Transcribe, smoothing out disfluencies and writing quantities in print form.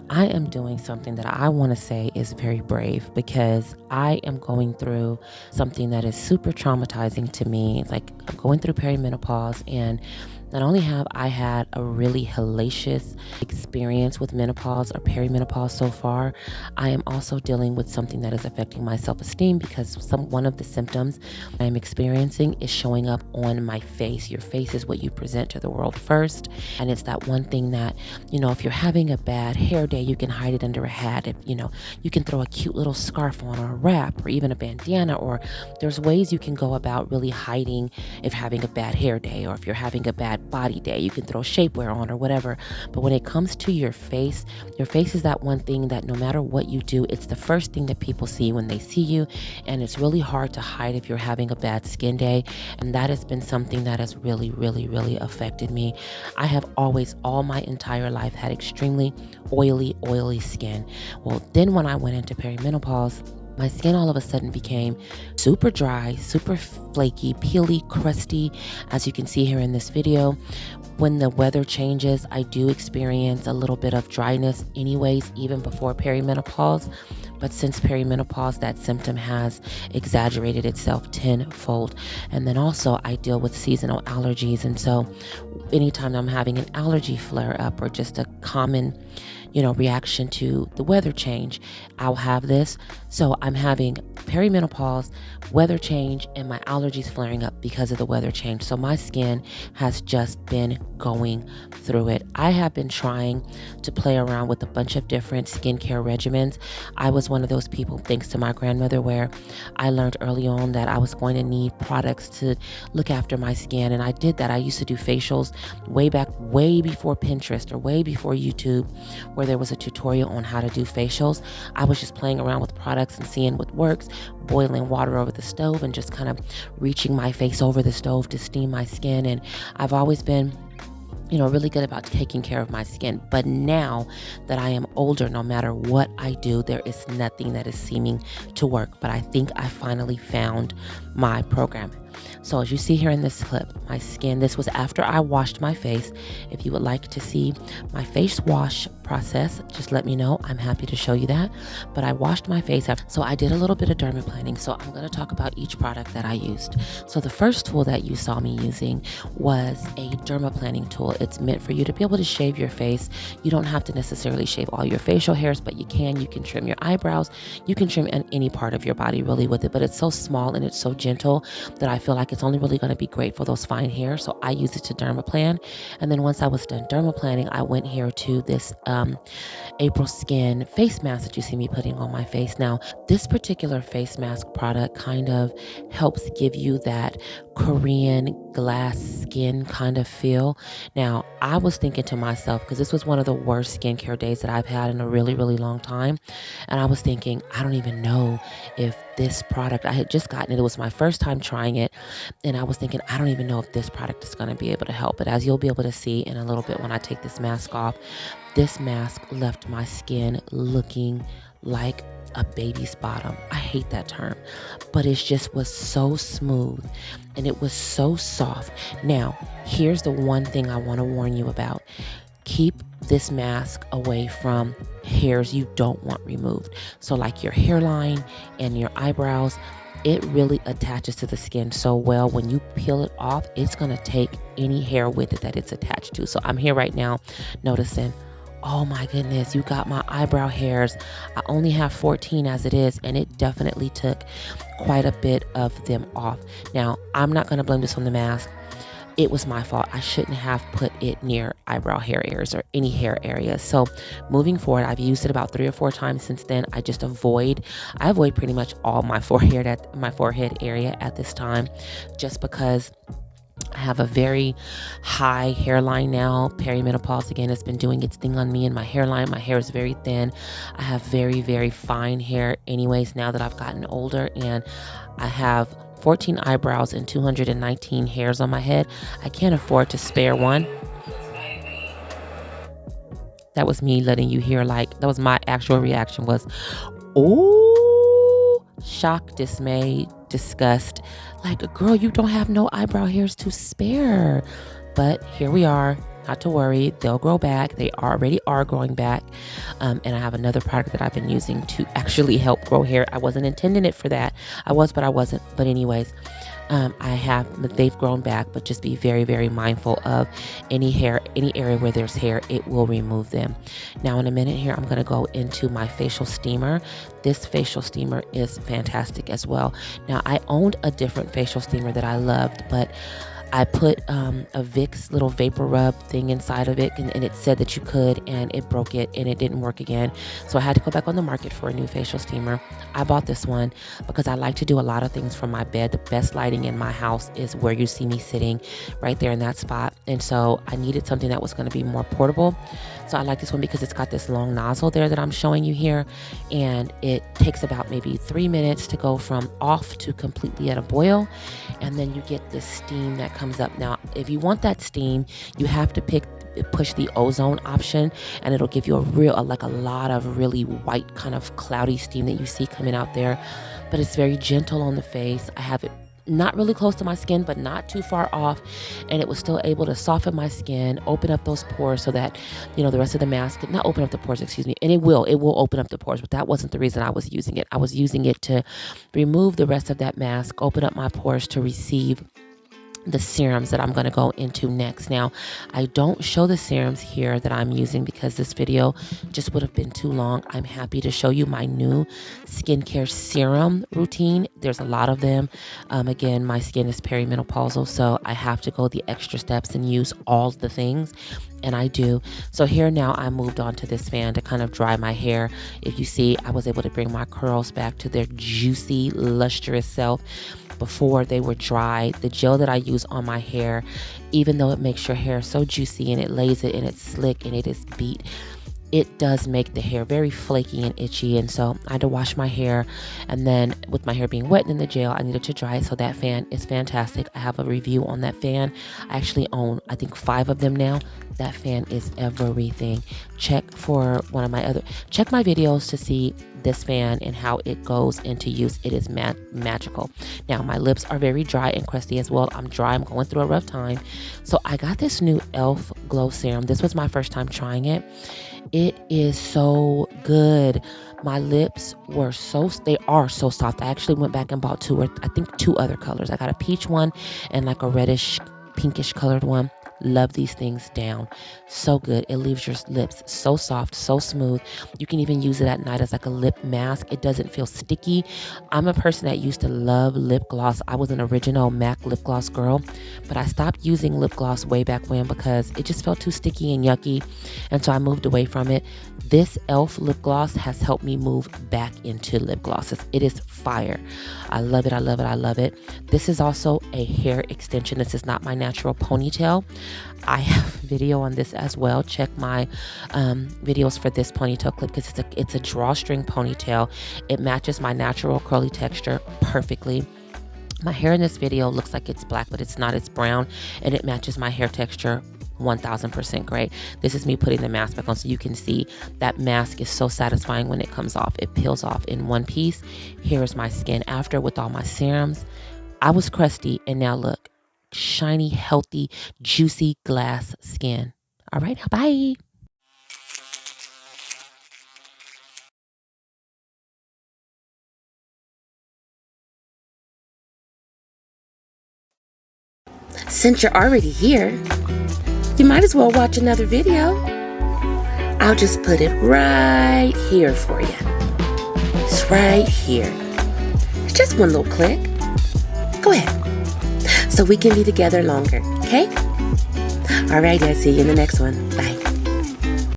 I am doing something that I want to say is very brave because I am going through something that is super traumatizing to me. It's like I'm going through perimenopause, and not only have I had a really hellacious experience with menopause or perimenopause so far, I am also dealing with something that is affecting my self-esteem because one of the symptoms I am experiencing is showing up on my face. Your face is what you present to the world first, and it's that one thing that, if you're having a bad hair day, you can hide it under a hat. If, you can throw a cute little scarf on or a wrap or even a bandana, or there's ways you can go about really hiding if having a bad hair day, or if you're having a bad body day, you can throw shapewear on or whatever. But when it comes to your face is that one thing that no matter what you do, it's the first thing that people see when they see you. And it's really hard to hide if you're having a bad skin day. And that has been something that has really, really, really affected me. I have always, all my entire life, had extremely oily skin. Well, then when I went into perimenopause, my skin all of a sudden became super dry, super flaky, peely, crusty, as you can see here in this video. When the weather changes, I do experience a little bit of dryness anyways, even before perimenopause. But since perimenopause, that symptom has exaggerated itself tenfold. And then also I deal with seasonal allergies. And so anytime I'm having an allergy flare up or just a common reaction to the weather change, I'll have this. So I'm having perimenopause, weather change, and my allergies flaring up because of the weather change. So my skin has just been going through it. I have been trying to play around with a bunch of different skincare regimens. I was one of those people, thanks to my grandmother, where I learned early on that I was going to need products to look after my skin. And I did that. I used to do facials way back, way before Pinterest or way before YouTube, where there was a tutorial on how to do facials. I was just playing around with products and seeing what works, boiling water over the stove and just kind of reaching my face over the stove to steam my skin. And I've always been really good about taking care of my skin. But now that I am older, no matter what I do, there is nothing that is seeming to work. But I think I finally found my program. So as you see here in this clip, my skin, this was after I washed my face. If you would like to see my face wash process, just let me know. I'm happy to show you that. But I washed my face after. So I did a little bit of dermaplaning. So I'm going to talk about each product that I used. So the first tool that you saw me using was a dermaplaning tool. It's meant for you to be able to shave your face. You don't have to necessarily shave all your facial hairs, but you can. You can trim your eyebrows. You can trim any part of your body really with it. But it's so small and it's so gentle that I feel like it's only really going to be great for those fine hairs. So I use it to dermaplan. And then once I was done dermaplaning, I went here to this April Skin face mask that you see me putting on my face. Now, this particular face mask product kind of helps give you that Korean glass skin kind of feel. Now, I was thinking to myself, because this was one of the worst skincare days that I've had in a really, really long time. And I was thinking, I don't even know if this product, I had just gotten it. It was my first time trying it. And I was thinking, I don't even know if this product is going to be able to help. But as you'll be able to see in a little bit when I take this mask off, this mask left my skin looking like a baby's bottom. I hate that term, but it just was so smooth and it was so soft. Now, here's the one thing I want to warn you about. Keep this mask away from hairs you don't want removed. So like your hairline and your eyebrows, it really attaches to the skin so well. When you peel it off, it's going to take any hair with it that it's attached to. So I'm here right now noticing, oh my goodness, you got my eyebrow hairs. I only have 14 as it is, and it definitely took quite a bit of them off. Now, I'm not going to blame this on the mask. It was my fault. I shouldn't have put it near eyebrow hair areas or any hair areas. So moving forward, I've used it about 3 or 4 times since then. I avoid pretty much all my forehead area at this time, just because I have a very high hairline now. Perimenopause again has been doing its thing on me and my hairline. My hair is very thin. I have very, very fine hair anyways now that I've gotten older, and I have 14 eyebrows and 219 hairs on my head. I can't afford to spare one. That was me letting you hear, that was my actual reaction was, oh, shock, dismay, disgust. Like, girl, you don't have no eyebrow hairs to spare. But here we are. not to worry. They'll grow back. They already are growing back. And I have another product that I've been using to actually help grow hair. I wasn't intending it for that. I was, but I wasn't. But anyways, they've grown back, but just be very, very mindful of any area where there's hair, it will remove them. Now in a minute here, I'm going to go into my facial steamer. This facial steamer is fantastic as well. Now I owned a different facial steamer that I loved, but I put a Vicks little vapor rub thing inside of it, and it said that you could, and it broke it, and it didn't work again. So I had to go back on the market for a new facial steamer. I bought this one because I like to do a lot of things from my bed. The best lighting in my house is where you see me sitting, right there in that spot. And so I needed something that was going to be more portable. So I like this one because it's got this long nozzle there that I'm showing you here, and it takes about maybe 3 minutes to go from off to completely at a boil, and then you get this steam that comes up. Now, if you want that steam, you have to push the ozone option, and it'll give you a lot of really white kind of cloudy steam that you see coming out there. But it's very gentle on the face. I have it not really close to my skin, but not too far off, and it was still able to soften my skin, open up those pores so that, the rest of the mask, not open up the pores, excuse me, and it will open up the pores, but that wasn't the reason I was using it. I was using it to remove the rest of that mask, open up my pores to receive the serums that I'm going to go into next. Now, I don't show the serums here that I'm using because this video just would have been too long. I'm happy to show you my new skincare serum routine. There's a lot of them. Again, my skin is perimenopausal, so I have to go the extra steps and use all the things, and I do. So here now I moved on to this fan to kind of dry my hair. If you see, I was able to bring my curls back to their juicy, lustrous self. Before they were dry. The gel that I use on my hair, even though it makes your hair so juicy and it lays it and it's slick and it is beat, it does make the hair very flaky and itchy. And so I had to wash my hair, and then with my hair being wet in the gel, I needed to dry it. So that fan is fantastic. I have a review on that fan. I actually own, I think, 5 of them now. That fan is everything. Check my videos to see this fan and how it goes into use. It is magical. Now, my lips are very dry and crusty as well. I'm dry. I'm going through a rough time. So I got this new e.l.f. Glow Serum. This was my first time trying it. It is so good. My lips they are so soft. I actually went back and bought 2 other colors. I got a peach one and like a reddish pinkish colored one. Love these things down. So good. It leaves your lips so soft, so smooth. You can even use it at night as like a lip mask. It doesn't feel sticky. I'm a person that used to love lip gloss. I was an original MAC lip gloss girl, but I stopped using lip gloss way back when because it just felt too sticky and yucky. And so I moved away from it. This e.l.f. lip gloss has helped me move back into lip glosses. It is fire. I love it. I love it. I love it. This is also a hair extension. This is not my natural ponytail. I have video on this as well. Check my videos for this ponytail clip because it's a drawstring ponytail. It matches my natural curly texture perfectly. My hair in this video looks like it's black, but it's not. It's brown, and it matches my hair texture 1000% great. This is me putting the mask back on so you can see that mask is so satisfying when it comes off. It peels off in one piece. Here is my skin after with all my serums. I was crusty, and now look, shiny, healthy, juicy glass skin. All right, now bye. Since you're already here, you might as well watch another video. I'll just put it right here for you. It's right here. It's just one little click. Go ahead. So we can be together longer, okay? All right, I'll see you in the next one. Bye.